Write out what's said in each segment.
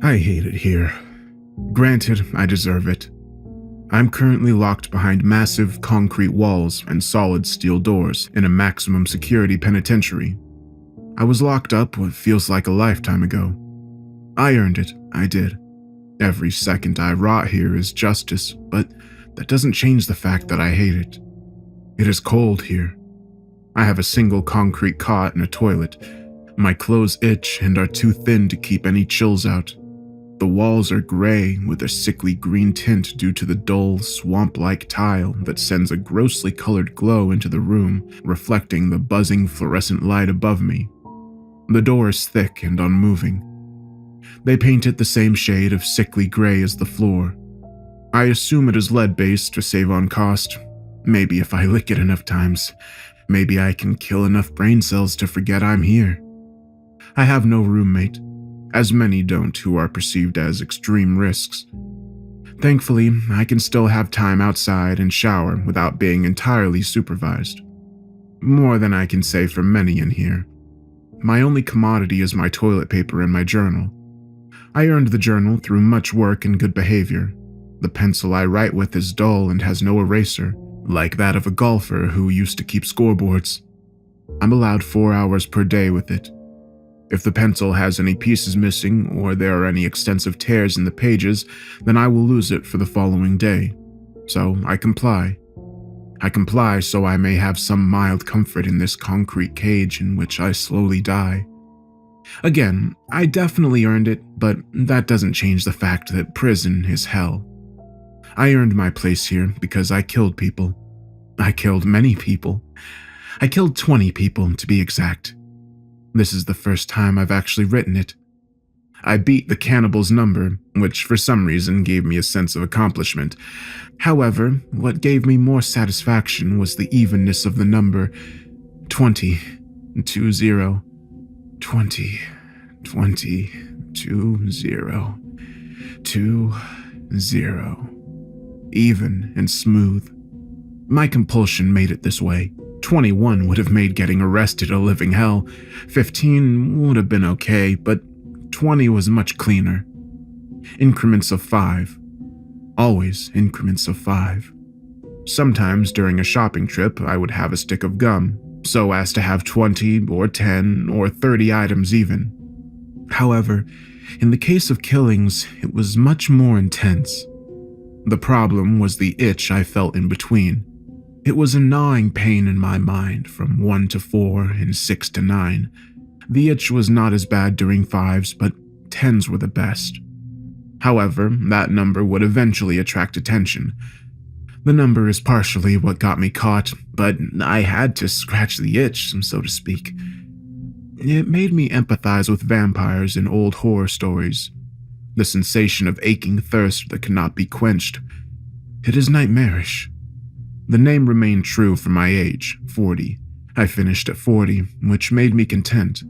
I hate it here. Granted, I deserve it. I'm currently locked behind massive concrete walls and solid steel doors in a maximum security penitentiary. I was locked up what feels like a lifetime ago. I earned it, I did. Every second I rot here is justice, but that doesn't change the fact that I hate it. It is cold here. I have a single concrete cot and a toilet. My clothes itch and are too thin to keep any chills out. The walls are gray with a sickly green tint due to the dull, swamp-like tile that sends a grossly colored glow into the room, reflecting the buzzing fluorescent light above me. The door is thick and unmoving. They paint it the same shade of sickly gray as the floor. I assume it is lead-based to save on cost. Maybe if I lick it enough times, maybe I can kill enough brain cells to forget I'm here. I have no roommate, as many don't who are perceived as extreme risks. Thankfully, I can still have time outside and shower without being entirely supervised. More than I can say for many in here. My only commodity is my toilet paper and my journal. I earned the journal through much work and good behavior. The pencil I write with is dull and has no eraser, like that of a golfer who used to keep scoreboards. I'm allowed 4 hours per day with it. If the pencil has any pieces missing or there are any extensive tears in the pages, then I will lose it for the following day. So I comply. I comply so I may have some mild comfort in this concrete cage in which I slowly die. Again, I definitely earned it, but that doesn't change the fact that prison is hell. I earned my place here because I killed people. I killed many people. I killed 20 people, to be exact. This is the first time I've actually written it. I beat the cannibal's number, which for some reason gave me a sense of accomplishment. However, what gave me more satisfaction was the evenness of the number 20, 20, 20, 20, 20, 20. Even and smooth. My compulsion made it this way. 21 would have made getting arrested a living hell. 15 would have been okay, but 20 was much cleaner. Increments of 5. Always increments of 5. Sometimes during a shopping trip, I would have a stick of gum, so as to have 20 or 10 or 30 items even. However, in the case of killings, it was much more intense. The problem was the itch I felt in between. It was a gnawing pain in my mind from 1 to 4 and 6 to 9. The itch was not as bad during 5s, but 10s were the best. However, that number would eventually attract attention. The number is partially what got me caught, but I had to scratch the itch, so to speak. It made me empathize with vampires in old horror stories. The sensation of aching thirst that cannot be quenched. It is nightmarish. The name remained true for my age, 40. I finished at 40, which made me content.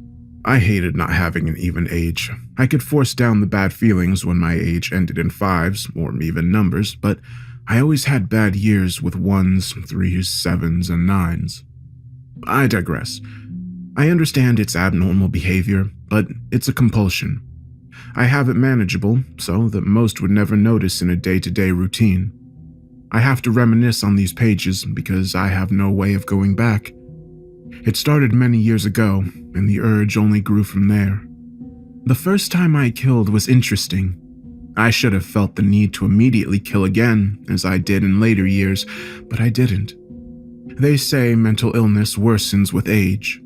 I hated not having an even age. I could force down the bad feelings when my age ended in 5s, or even numbers, but I always had bad years with 1s, 3s, 7s, and 9s. I digress. I understand it's abnormal behavior, but it's a compulsion. I have it manageable, so that most would never notice in a day-to-day routine. I have to reminisce on these pages because I have no way of going back. It started many years ago, and the urge only grew from there. The first time I killed was interesting. I should have felt the need to immediately kill again, as I did in later years, but I didn't. They say mental illness worsens with age.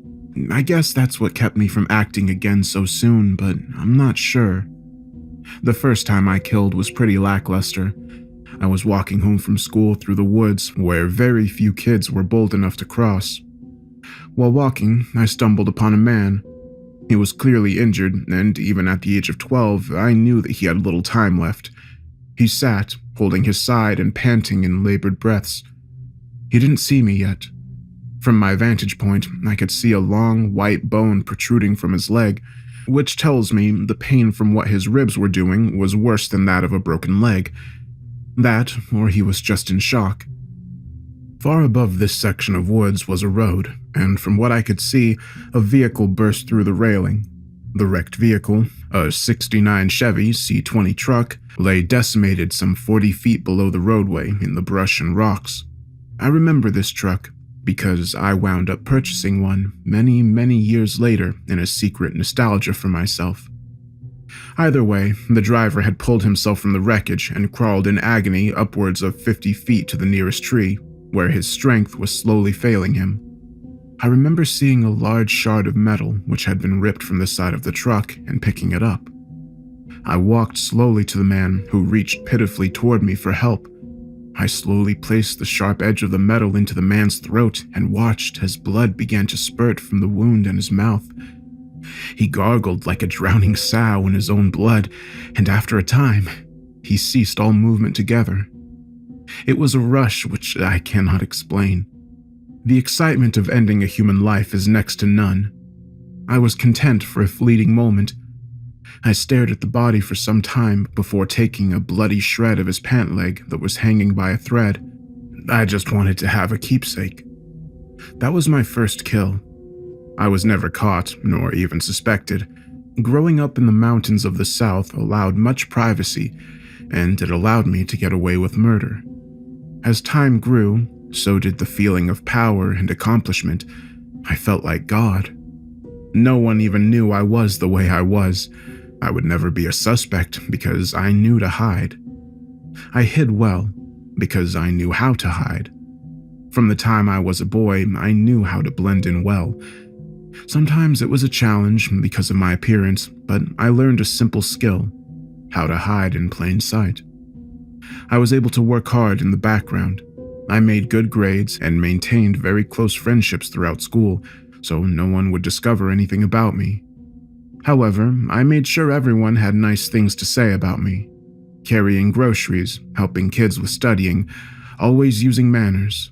I guess that's what kept me from acting again so soon, but I'm not sure. The first time I killed was pretty lackluster. I was walking home from school through the woods where very few kids were bold enough to cross. While walking, I stumbled upon a man. He was clearly injured, and even at the age of 12, I knew that he had little time left. He sat, holding his side and panting in labored breaths. He didn't see me yet. From my vantage point, I could see a long, white bone protruding from his leg, which tells me the pain from what his ribs were doing was worse than that of a broken leg. That, or he was just in shock. Far above this section of woods was a road, and from what I could see, a vehicle burst through the railing. The wrecked vehicle, a '69 Chevy C20 truck, lay decimated some 40 feet below the roadway in the brush and rocks. I remember this truck because I wound up purchasing one many years later in a secret nostalgia for myself. Either way, the driver had pulled himself from the wreckage and crawled in agony upwards of 50 feet to the nearest tree, where his strength was slowly failing him. I remember seeing a large shard of metal which had been ripped from the side of the truck and picking it up. I walked slowly to the man, who reached pitifully toward me for help. I slowly placed the sharp edge of the metal into the man's throat and watched as blood began to spurt from the wound in his mouth. He gargled like a drowning sow in his own blood, and after a time, he ceased all movement together. It was a rush which I cannot explain. The excitement of ending a human life is next to none. I was content for a fleeting moment. I stared at the body for some time before taking a bloody shred of his pant leg that was hanging by a thread. I just wanted to have a keepsake. That was my first kill. I was never caught, nor even suspected. Growing up in the mountains of the South allowed much privacy, and it allowed me to get away with murder. As time grew, so did the feeling of power and accomplishment. I felt like God. No one even knew I was the way I was. I would never be a suspect because I knew to hide. I hid well because I knew how to hide. From the time I was a boy, I knew how to blend in well. Sometimes it was a challenge because of my appearance, but I learned a simple skill: how to hide in plain sight. I was able to work hard in the background. I made good grades and maintained very close friendships throughout school, so no one would discover anything about me. However, I made sure everyone had nice things to say about me. Carrying groceries, helping kids with studying, always using manners.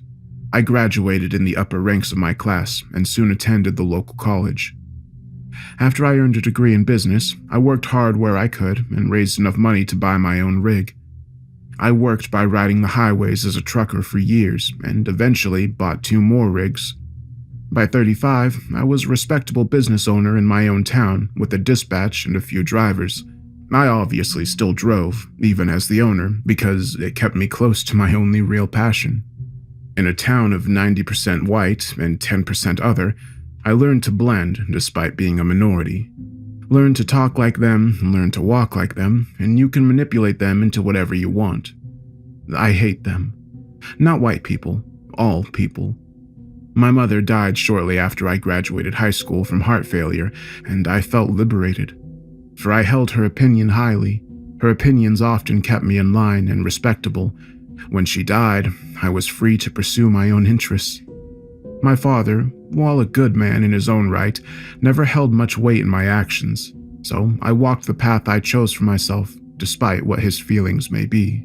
I graduated in the upper ranks of my class and soon attended the local college. After I earned a degree in business, I worked hard where I could and raised enough money to buy my own rig. I worked by riding the highways as a trucker for years and eventually bought 2 more rigs. By 35, I was a respectable business owner in my own town with a dispatch and a few drivers. I obviously still drove, even as the owner, because it kept me close to my only real passion. In a town of 90% white and 10% other, I learned to blend despite being a minority. Learn to talk like them, learn to walk like them, and you can manipulate them into whatever you want. I hate them. Not white people, all people. My mother died shortly after I graduated high school from heart failure, and I felt liberated. For I held her opinion highly. Her opinions often kept me in line and respectable. When she died, I was free to pursue my own interests. My father, while a good man in his own right, never held much weight in my actions, so I walked the path I chose for myself, despite what his feelings may be.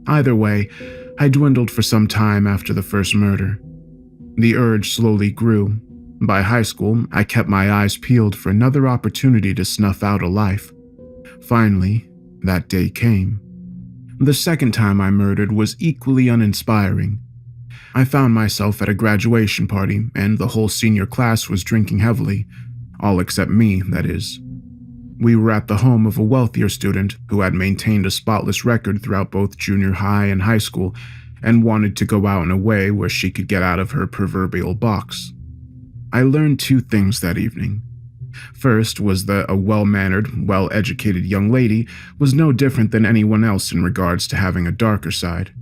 Either way, I dwindled for some time after the first murder. The urge slowly grew. By high school, I kept my eyes peeled for another opportunity to snuff out a life. Finally, that day came. The second time I murdered was equally uninspiring. I found myself at a graduation party, and the whole senior class was drinking heavily. All except me, that is. We were at the home of a wealthier student who had maintained a spotless record throughout both junior high and high school, and wanted to go out in a way where she could get out of her proverbial box. I learned 2 things that evening. First was that a well-mannered, well-educated young lady was no different than anyone else in regards to having a darker side.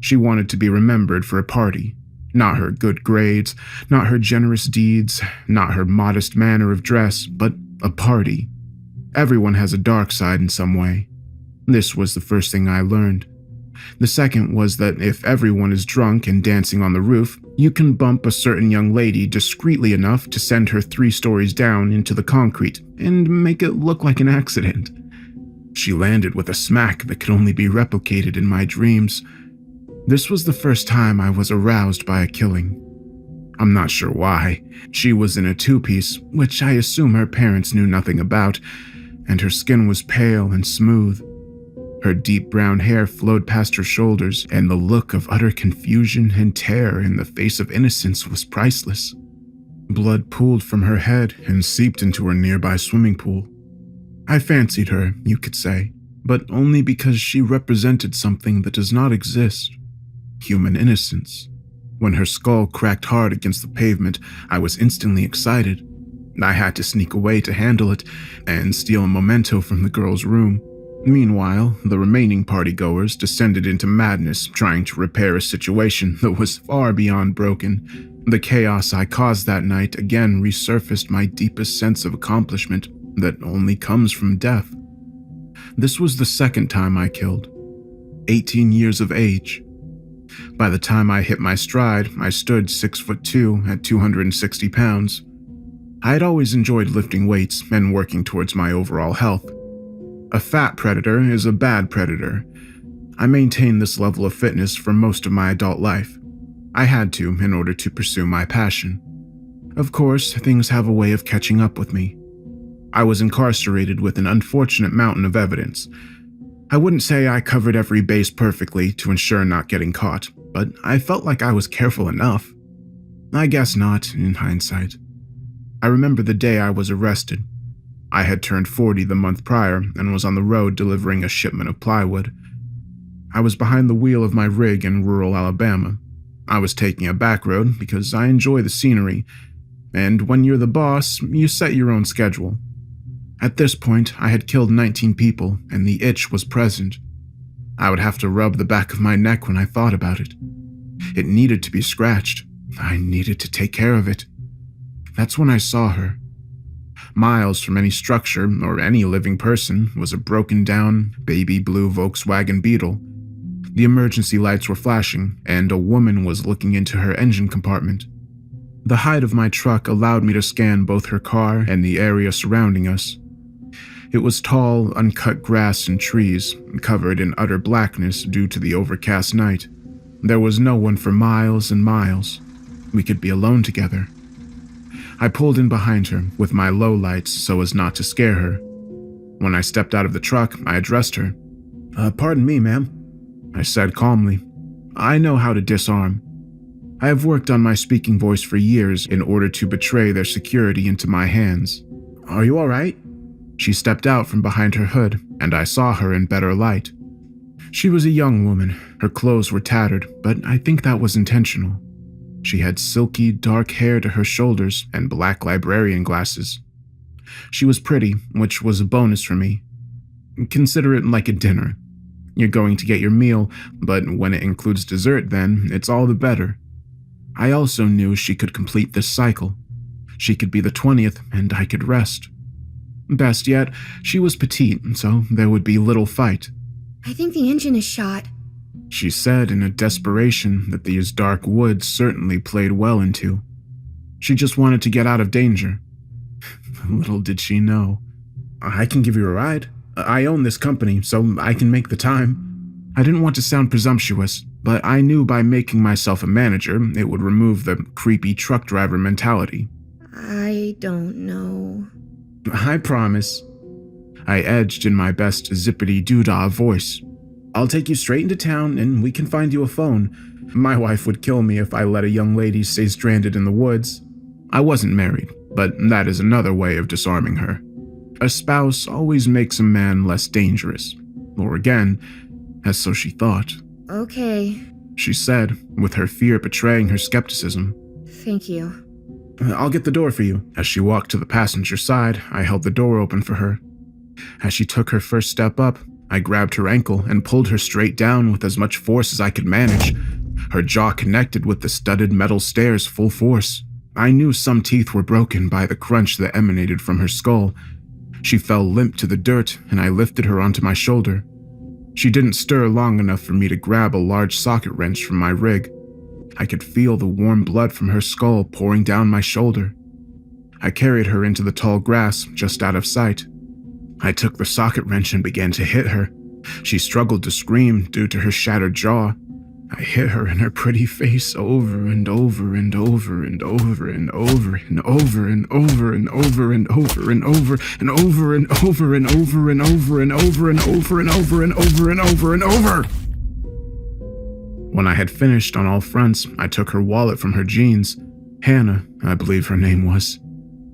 She wanted to be remembered for a party, not her good grades, not her generous deeds, not her modest manner of dress, but a party. Everyone has a dark side in some way. This was the first thing I learned. The second was that if everyone is drunk and dancing on the roof, you can bump a certain young lady discreetly enough to send her 3 stories down into the concrete and make it look like an accident. She landed with a smack that could only be replicated in my dreams. This was the first time I was aroused by a killing. I'm not sure why. She was in a 2-piece, which I assume her parents knew nothing about, and her skin was pale and smooth. Her deep brown hair flowed past her shoulders, and the look of utter confusion and terror in the face of innocence was priceless. Blood pooled from her head and seeped into her nearby swimming pool. I fancied her, you could say, but only because she represented something that does not exist: human innocence. When her skull cracked hard against the pavement, I was instantly excited. I had to sneak away to handle it and steal a memento from the girl's room. Meanwhile, the remaining partygoers descended into madness, trying to repair a situation that was far beyond broken. The chaos I caused that night again resurfaced my deepest sense of accomplishment that only comes from death. This was the second time I killed. 18 years of age. By the time I hit my stride, I stood 6'2" at 260 pounds. I had always enjoyed lifting weights and working towards my overall health. A fat predator is a bad predator. I maintained this level of fitness for most of my adult life. I had to in order to pursue my passion. Of course, things have a way of catching up with me. I was incarcerated with an unfortunate mountain of evidence. I wouldn't say I covered every base perfectly to ensure not getting caught, but I felt like I was careful enough. I guess not, in hindsight. I remember the day I was arrested. I had turned 40 the month prior and was on the road delivering a shipment of plywood. I was behind the wheel of my rig in rural Alabama. I was taking a back road because I enjoy the scenery, and when you're the boss, you set your own schedule. At this point, I had killed 19 people, and the itch was present. I would have to rub the back of my neck when I thought about it. It needed to be scratched. I needed to take care of it. That's when I saw her. Miles from any structure or any living person was a broken-down, baby blue Volkswagen Beetle. The emergency lights were flashing, and a woman was looking into her engine compartment. The height of my truck allowed me to scan both her car and the area surrounding us. It was tall, uncut grass and trees, covered in utter blackness due to the overcast night. There was no one for miles and miles. We could be alone together. I pulled in behind her with my low lights so as not to scare her. When I stepped out of the truck, I addressed her. Pardon me, ma'am," I said calmly. "I know how to disarm. I have worked on my speaking voice for years in order to betray their security into my hands. Are you all right?" She stepped out from behind her hood, and I saw her in better light. She was a young woman. Her clothes were tattered, but I think that was intentional. She had silky, dark hair to her shoulders and black librarian glasses. She was pretty, which was a bonus for me. Consider it like a dinner. You're going to get your meal, but when it includes dessert, then it's all the better. I also knew she could complete this cycle. She could be the 20th, and I could rest. Best yet, she was petite, so there would be little fight. "I think the engine is shot," she said in a desperation that these dark woods certainly played well into. She just wanted to get out of danger. Little did she know. "I can give you a ride. I own this company, so I can make the time." I didn't want to sound presumptuous, but I knew by making myself a manager, it would remove the creepy truck driver mentality. "I don't know." "I promise." I edged in my best zippity-doo-dah voice. "I'll take you straight into town and we can find you a phone. My wife would kill me if I let a young lady stay stranded in the woods." I wasn't married, but that is another way of disarming her. A spouse always makes a man less dangerous. Or again, as so she thought. "Okay, She said, with her fear betraying her skepticism. thank you." "I'll get the door for you." As she walked to the passenger side, I held the door open for her. As she took her first step up, I grabbed her ankle and pulled her straight down with as much force as I could manage. Her jaw connected with the studded metal stairs full force. I knew some teeth were broken by the crunch that emanated from her skull. She fell limp to the dirt, and I lifted her onto my shoulder. She didn't stir long enough for me to grab a large socket wrench from my rig. I could feel the warm blood from her skull pouring down my shoulder. I carried her into the tall grass just out of sight. I took the socket wrench and began to hit her. She struggled to scream due to her shattered jaw. I hit her in her pretty face over and over and over and over and over and over and over and over and over and over and over and over and over and over and over and over and over and over and over and over. When I had finished on all fronts, I took her wallet from her jeans, Hannah, I believe her name was.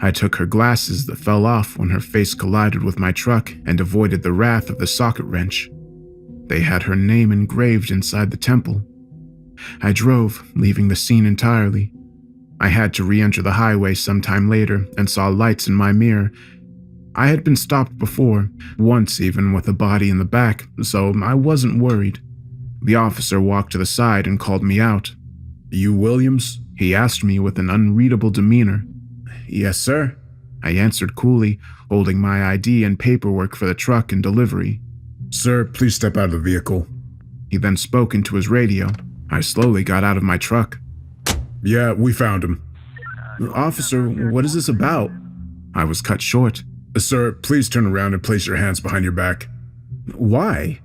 I took her glasses that fell off when her face collided with my truck and avoided the wrath of the socket wrench. They had her name engraved inside the temple. I drove, leaving the scene entirely. I had to re-enter the highway sometime later and saw lights in my mirror. I had been stopped before, once even with a body in the back, so I wasn't worried. The officer walked to the side and called me out. "You Williams?" he asked me with an unreadable demeanor. "Yes, sir," I answered coolly, holding my ID and paperwork for the truck and delivery. "Sir, please step out of the vehicle." He then spoke into his radio. I slowly got out of my truck. "Yeah, we found him." "Officer, what is this about?" I was cut short. "Sir, please turn around and place your hands behind your back." "Why?"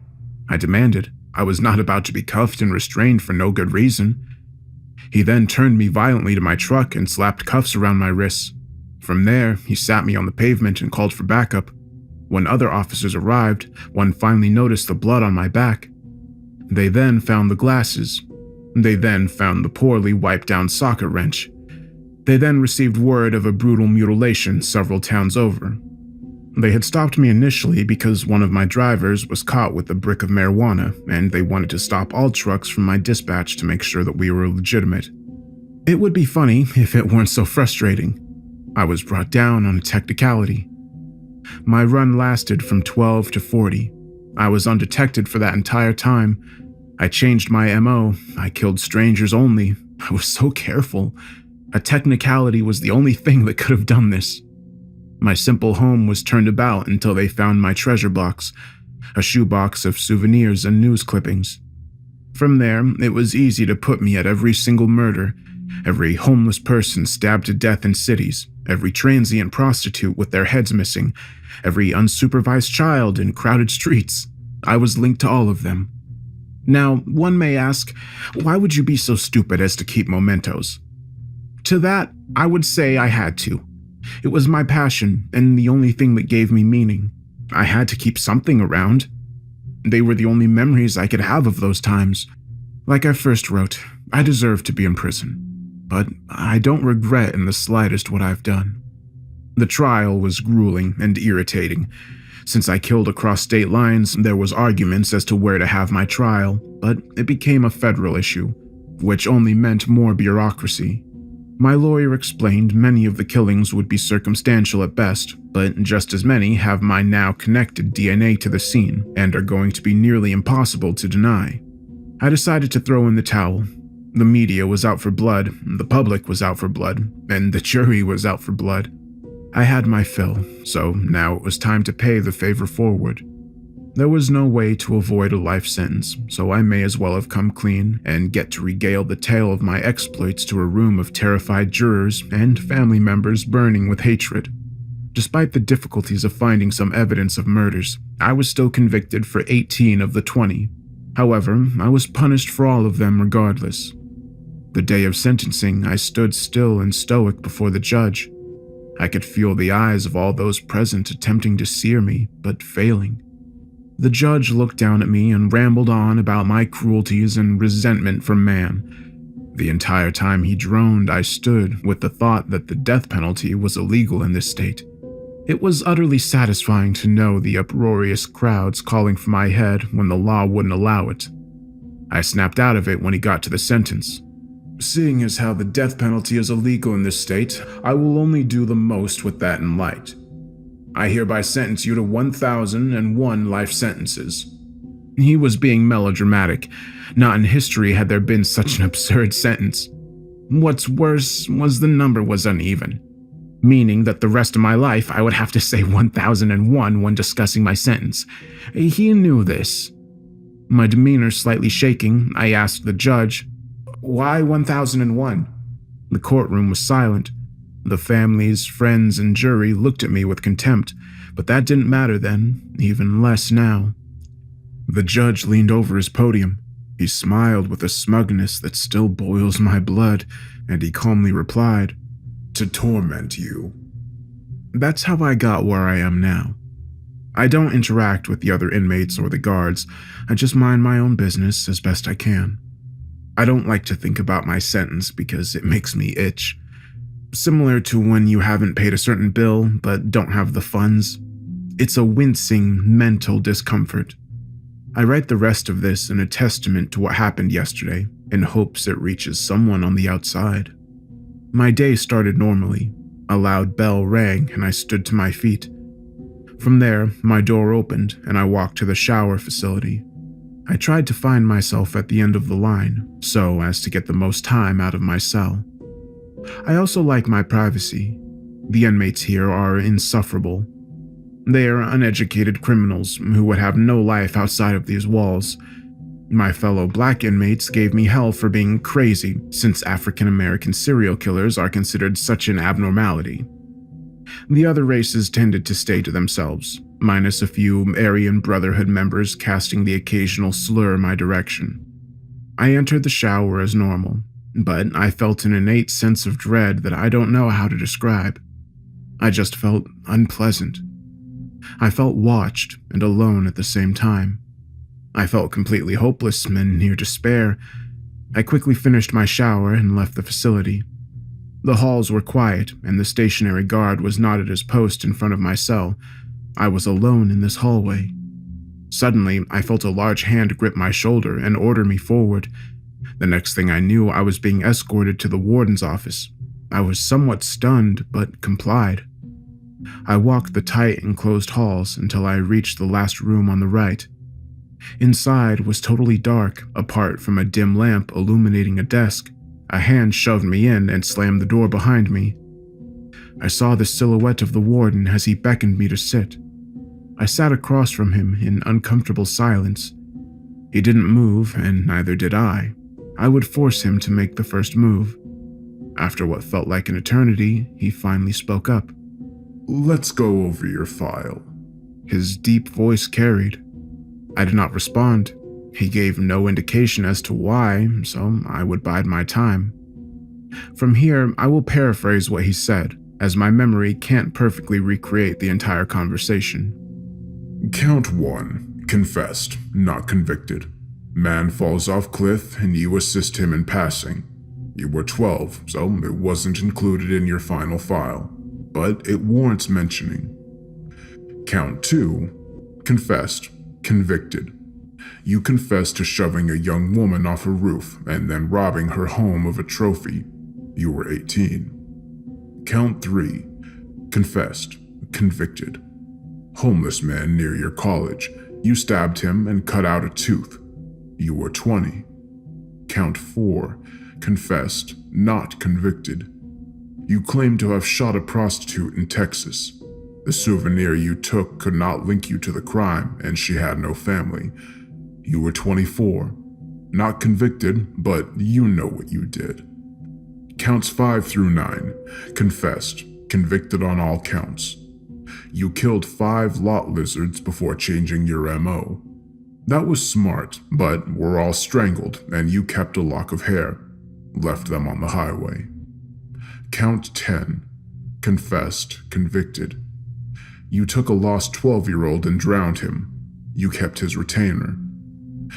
I demanded. I was not about to be cuffed and restrained for no good reason. He then turned me violently to my truck and slapped cuffs around my wrists. From there, he sat me on the pavement and called for backup. When other officers arrived, one finally noticed the blood on my back. They then found the glasses. They then found the poorly wiped down socket wrench. They then received word of a brutal mutilation several towns over. They had stopped me initially because one of my drivers was caught with a brick of marijuana, and they wanted to stop all trucks from my dispatch to make sure that we were legitimate. It would be funny if it weren't so frustrating. I was brought down on a technicality. My run lasted from 12 to 40. I was undetected for that entire time. I changed my MO. I killed strangers only. I was so careful. A technicality was the only thing that could have done this. My simple home was turned about until they found my treasure box, a shoebox of souvenirs and news clippings. From there, it was easy to put me at every single murder, every homeless person stabbed to death in cities, every transient prostitute with their heads missing, every unsupervised child in crowded streets. I was linked to all of them. Now, one may ask, why would you be so stupid as to keep mementos? To that, I would say I had to. It was my passion and the only thing that gave me meaning. I had to keep something around. They were the only memories I could have of those times. Like I first wrote, I deserve to be in prison, but I don't regret in the slightest what I've done. The trial was grueling and irritating. Since I killed across state lines, there was arguments as to where to have my trial, but it became a federal issue, which only meant more bureaucracy. My lawyer explained many of the killings would be circumstantial at best, but just as many have my now connected DNA to the scene and are going to be nearly impossible to deny. I decided to throw in the towel. The media was out for blood, the public was out for blood, and the jury was out for blood. I had my fill, so now it was time to pay the favor forward. There was no way to avoid a life sentence, so I may as well have come clean and get to regale the tale of my exploits to a room of terrified jurors and family members burning with hatred. Despite the difficulties of finding some evidence of murders, I was still convicted for 18 of the 20. However, I was punished for all of them regardless. The day of sentencing, I stood still and stoic before the judge. I could feel the eyes of all those present attempting to sear me, but failing. The judge looked down at me and rambled on about my cruelties and resentment for man. The entire time he droned, I stood with the thought that the death penalty was illegal in this state. It was utterly satisfying to know the uproarious crowds calling for my head when the law wouldn't allow it. I snapped out of it when he got to the sentence. Seeing as how the death penalty is illegal in this state, I will only do the most with that in light. I hereby sentence you to 1,001 life sentences. He was being melodramatic. Not in history had there been such an absurd sentence. What's worse was the number was uneven, meaning that the rest of my life I would have to say 1,001 when discussing my sentence. He knew this. My demeanor slightly shaking, I asked the judge, "Why 1,001? The courtroom was silent. The families, friends, and jury looked at me with contempt, but that didn't matter then, even less now. The judge leaned over his podium. He smiled with a smugness that still boils my blood, and he calmly replied, "To torment you." That's how I got where I am now. I don't interact with the other inmates or the guards. I just mind my own business as best I can. I don't like to think about my sentence because it makes me itch. Similar to when you haven't paid a certain bill but don't have the funds. It's a wincing mental discomfort. I write the rest of this in a testament to what happened yesterday, in hopes it reaches someone on the outside. My day started normally. A loud bell rang and I stood to my feet. From there, my door opened and I walked to the shower facility. I tried to find myself at the end of the line, so as to get the most time out of my cell. I also like my privacy. The inmates here are insufferable. They are uneducated criminals who would have no life outside of these walls. My fellow black inmates gave me hell for being crazy, since African American serial killers are considered such an abnormality. The other races tended to stay to themselves, minus a few Aryan Brotherhood members casting the occasional slur my direction. I entered the shower as normal, but I felt an innate sense of dread that I don't know how to describe. I just felt unpleasant. I felt watched and alone at the same time. I felt completely hopeless and near despair. I quickly finished my shower and left the facility. The halls were quiet, and the stationary guard was not at his post in front of my cell. I was alone in this hallway. Suddenly, I felt a large hand grip my shoulder and order me forward. The next thing I knew, I was being escorted to the warden's office. I was somewhat stunned, but complied. I walked the tight, enclosed halls until I reached the last room on the right. Inside was totally dark, apart from a dim lamp illuminating a desk. A hand shoved me in and slammed the door behind me. I saw the silhouette of the warden as he beckoned me to sit. I sat across from him in uncomfortable silence. He didn't move, and neither did I. I would force him to make the first move. After what felt like an eternity, he finally spoke up. Let's go over your file. His deep voice carried. I did not respond. He gave no indication as to why, so I would bide my time. From here, I will paraphrase what he said, as my memory can't perfectly recreate the entire conversation. Count 1. Confessed, not convicted. Man falls off cliff and you assist him in passing. You were 12, so it wasn't included in your final file, but it warrants mentioning. Count 2. Confessed, convicted. You confessed to shoving a young woman off a roof and then robbing her home of a trophy. You were 18. Count 3. Confessed, convicted. Homeless man near your college. You stabbed him and cut out a tooth. You were 20. Count 4. Confessed, not convicted. You claim to have shot a prostitute in Texas. The souvenir you took could not link you to the crime, and she had no family. You were 24. Not convicted, but you know what you did. Counts 5 through 9. Confessed, convicted on all counts. You killed 5 lot lizards before changing your MO. That was smart, but were all strangled, and you kept a lock of hair. Left them on the highway. Count 10. Confessed, convicted. You took a lost 12-year-old and drowned him. You kept his retainer.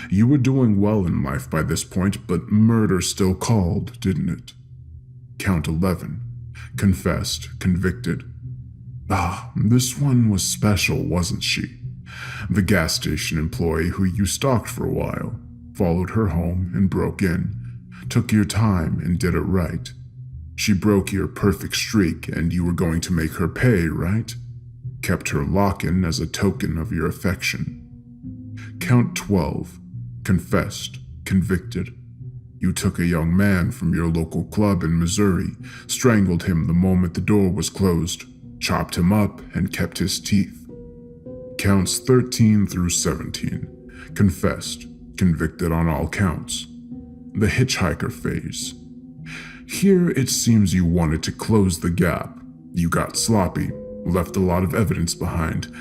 You were doing well in life by this point, but murder still called, didn't it? Count 11. Confessed, convicted. This one was special, wasn't she? The gas station employee who you stalked for a while, followed her home and broke in, took your time and did it right. She broke your perfect streak and you were going to make her pay, right? Kept her lock-in as a token of your affection. Count 12. Confessed, convicted. You took a young man from your local club in Missouri, strangled him the moment the door was closed, chopped him up, and kept his teeth. Counts 13 through 17. Confessed, convicted on all counts. The hitchhiker phase. Here it seems you wanted to close the gap. You got sloppy, left a lot of evidence behind.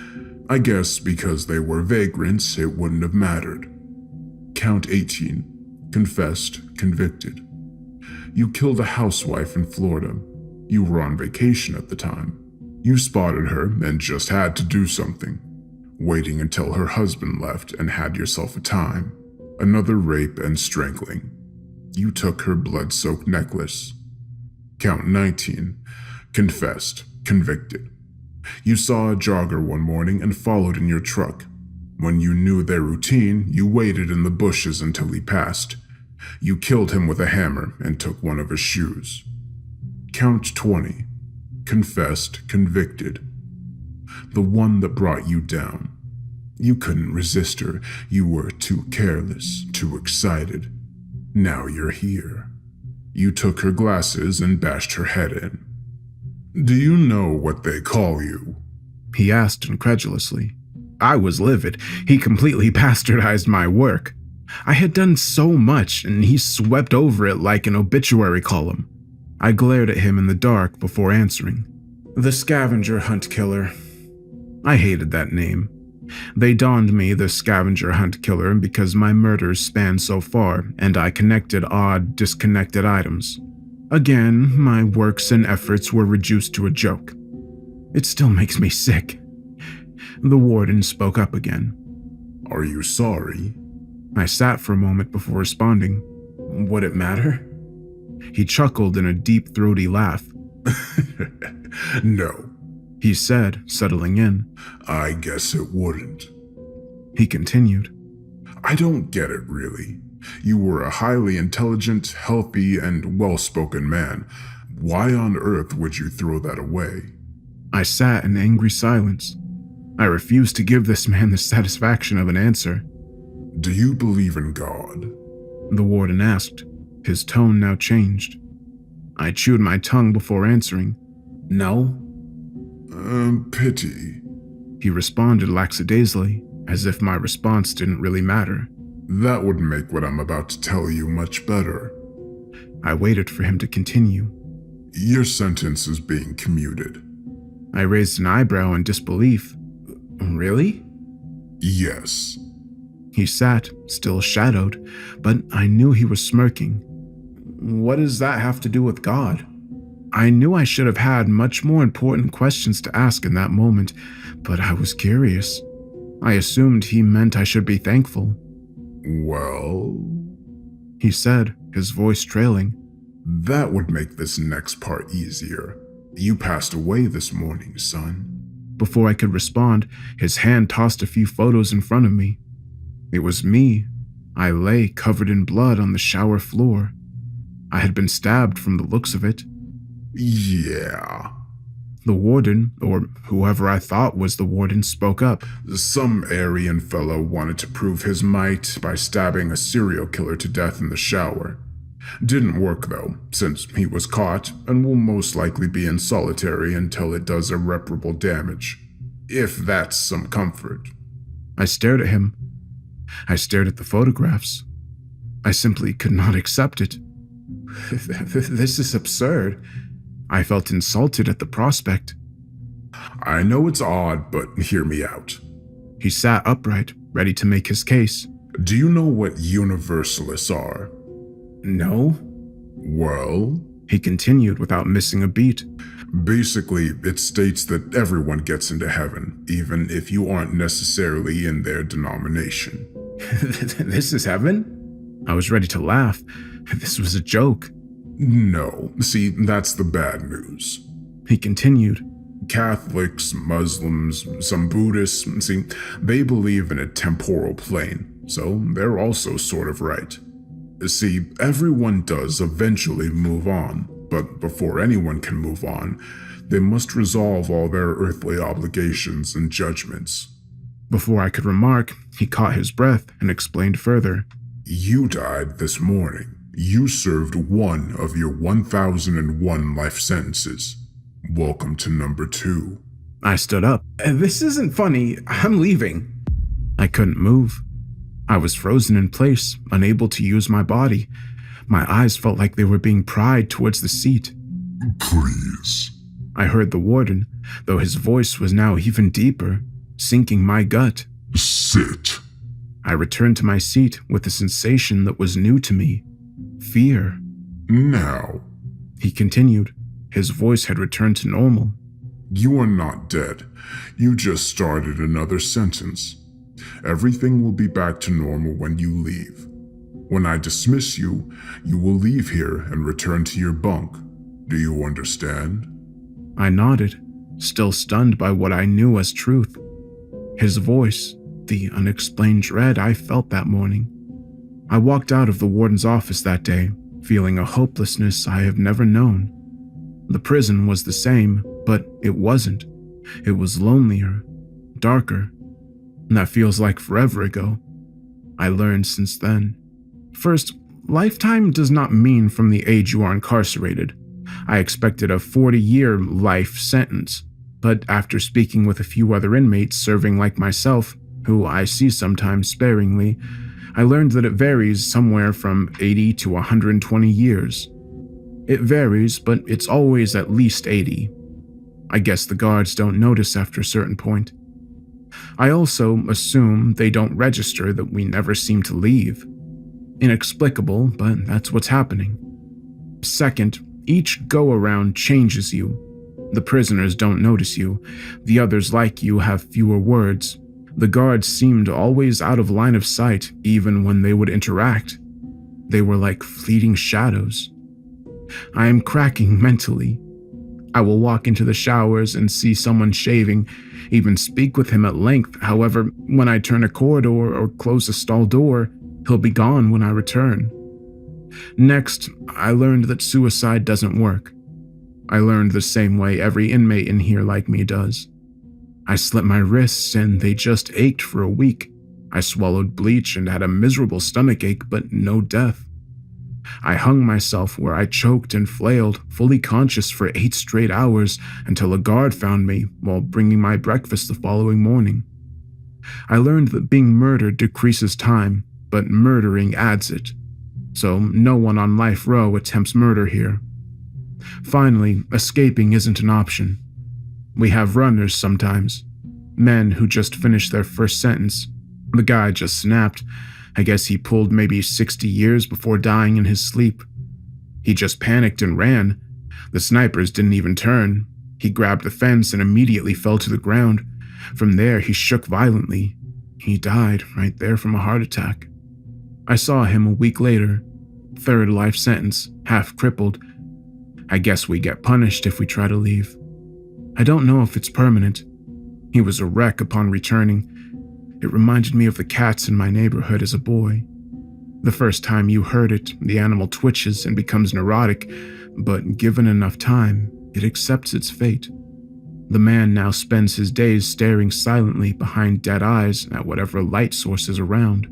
I guess because they were vagrants, it wouldn't have mattered. Count 18. Confessed, convicted. You killed a housewife in Florida. You were on vacation at the time. You spotted her and just had to do something. Waiting until her husband left and had yourself a time. Another rape and strangling. You took her blood-soaked necklace. Count 19. Confessed. Convicted. You saw a jogger one morning and followed in your truck. When you knew their routine, you waited in the bushes until he passed. You killed him with a hammer and took one of his shoes. Count 20. Confessed. Convicted. The one that brought you down. You couldn't resist her. You were too careless, too excited. Now you're here. You took her glasses and bashed her head in. Do you know what they call you? He asked incredulously. I was livid. He completely bastardized my work. I had done so much, and he swept over it like an obituary column. I glared at him in the dark before answering. The scavenger hunt killer. I hated that name. They donned me the scavenger hunt killer because my murders spanned so far, and I connected odd, disconnected items. Again, my works and efforts were reduced to a joke. It still makes me sick. The warden spoke up again. Are you sorry? I sat for a moment before responding. Would it matter? He chuckled in a deep, throaty laugh. No, he said, settling in. I guess it wouldn't. He continued. I don't get it, really. You were a highly intelligent, healthy, and well-spoken man. Why on earth would you throw that away? I sat in angry silence. I refused to give this man the satisfaction of an answer. Do you believe in God? The warden asked. His tone now changed. I chewed my tongue before answering. No. Pity. He responded lackadaisically, as if my response didn't really matter. That would make what I'm about to tell you much better. I waited for him to continue. Your sentence is being commuted. I raised an eyebrow in disbelief. Really? Yes. He sat, still shadowed, but I knew he was smirking. What does that have to do with God? I knew I should have had much more important questions to ask in that moment, but I was curious. I assumed he meant I should be thankful. Well, he said, his voice trailing. That would make this next part easier. You passed away this morning, son. Before I could respond, his hand tossed a few photos in front of me. It was me. I lay covered in blood on the shower floor. I had been stabbed from the looks of it. Yeah. The warden, or whoever I thought was the warden, spoke up. Some Aryan fellow wanted to prove his might by stabbing a serial killer to death in the shower. Didn't work though, since he was caught and will most likely be in solitary until it does irreparable damage. If that's some comfort. I stared at him. I stared at the photographs. I simply could not accept it. This is absurd. I felt insulted at the prospect. I know it's odd, but hear me out. He sat upright, ready to make his case. Do you know what universalists are? No. Well, he continued without missing a beat. Basically, it states that everyone gets into heaven, even if you aren't necessarily in their denomination. This is heaven? I was ready to laugh. This was a joke. No, see, that's the bad news. He continued. Catholics, Muslims, some Buddhists, see, they believe in a temporal plane, so they're also sort of right. See, everyone does eventually move on, but before anyone can move on, they must resolve all their earthly obligations and judgments. Before I could remark, he caught his breath and explained further. You died this morning. You served one of your 1001 life sentences. Welcome to number 2. I stood up. This isn't funny. I'm leaving. I couldn't move. I was frozen in place, unable to use my body. My eyes felt like they were being pried towards the seat. Please. I heard the warden, though his voice was now even deeper, sinking my gut. Sit. I returned to my seat with a sensation that was new to me. Fear. Now, he continued. His voice had returned to normal. You are not dead. You just started another sentence. Everything will be back to normal when you leave. When I dismiss you, you will leave here and return to your bunk. Do you understand? I nodded, still stunned by what I knew as truth. His voice, the unexplained dread I felt that morning. I walked out of the warden's office that day, feeling a hopelessness I have never known. The prison was the same, but it wasn't. It was lonelier, darker. That feels like forever ago. I learned since then. First, lifetime does not mean from the age you are incarcerated. I expected a 40-year life sentence, but after speaking with a few other inmates serving like myself, who I see sometimes sparingly, I learned that it varies somewhere from 80 to 120 years. It varies, but it's always at least 80. I guess the guards don't notice after a certain point. I also assume they don't register that we never seem to leave. Inexplicable, but that's what's happening. Second, each go-around changes you. The prisoners don't notice you. The others like you have fewer words. The guards seemed always out of line of sight, even when they would interact. They were like fleeting shadows. I am cracking mentally. I will walk into the showers and see someone shaving, even speak with him at length. However, when I turn a corridor or close a stall door, he'll be gone when I return. Next, I learned that suicide doesn't work. I learned the same way every inmate in here like me does. I slit my wrists and they just ached for a week. I swallowed bleach and had a miserable stomachache, but no death. I hung myself where I choked and flailed, fully conscious for 8 straight hours until a guard found me while bringing my breakfast the following morning. I learned that being murdered decreases time, but murdering adds it. So no one on life row attempts murder here. Finally, escaping isn't an option. We have runners sometimes, men who just finished their first sentence. The guy just snapped. I guess he pulled maybe 60 years before dying in his sleep. He just panicked and ran. The snipers didn't even turn. He grabbed the fence and immediately fell to the ground. From there, he shook violently. He died right there from a heart attack. I saw him a week later. 3rd life sentence, half crippled. I guess we get punished if we try to leave. I don't know if it's permanent. He was a wreck upon returning. It reminded me of the cats in my neighborhood as a boy. The first time you hurt it, the animal twitches and becomes neurotic, but given enough time, it accepts its fate. The man now spends his days staring silently behind dead eyes at whatever light source is around.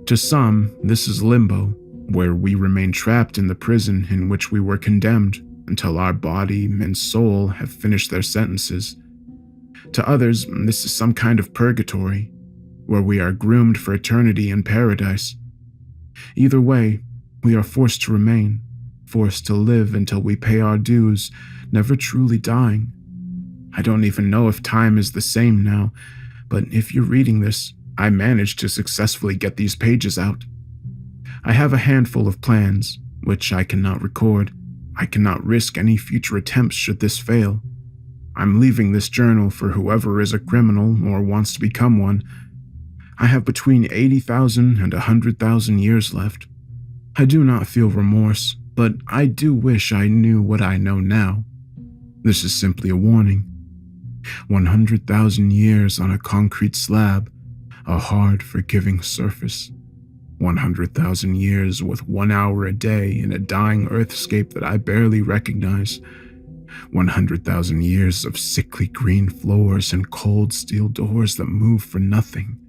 To some, this is limbo, where we remain trapped in the prison in which we were condemned until our body and soul have finished their sentences. To others, this is some kind of purgatory, where we are groomed for eternity in paradise. Either way, we are forced to remain, forced to live until we pay our dues, never truly dying. I don't even know if time is the same now, but if you're reading this, I managed to successfully get these pages out. I have a handful of plans, which I cannot record. I cannot risk any future attempts should this fail. I'm leaving this journal for whoever is a criminal or wants to become one. I have between 80,000 and 100,000 years left. I do not feel remorse, but I do wish I knew what I know now. This is simply a warning. 100,000 years on a concrete slab, a hard, forgiving surface. 100,000 years with 1 hour a day in a dying earthscape that I barely recognize. 100,000 years of sickly green floors and cold steel doors that move for nothing.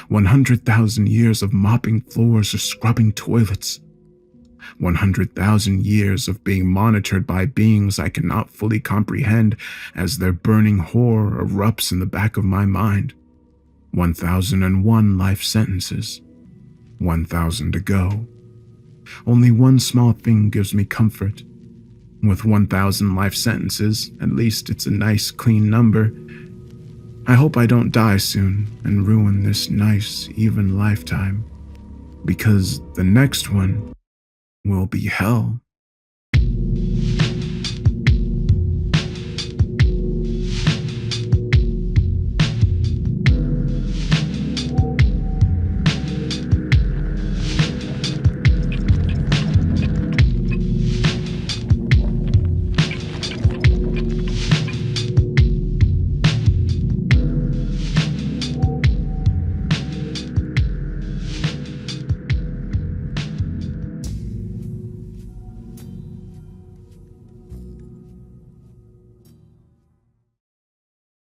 100,000 years of mopping floors or scrubbing toilets. 100,000 years of being monitored by beings I cannot fully comprehend as their burning horror erupts in the back of my mind. 1,001 life sentences. 1,000 to go. Only one small thing gives me comfort. With 1,000 life sentences, at least it's a nice, clean number. I hope I don't die soon and ruin this nice, even lifetime, because the next one will be hell.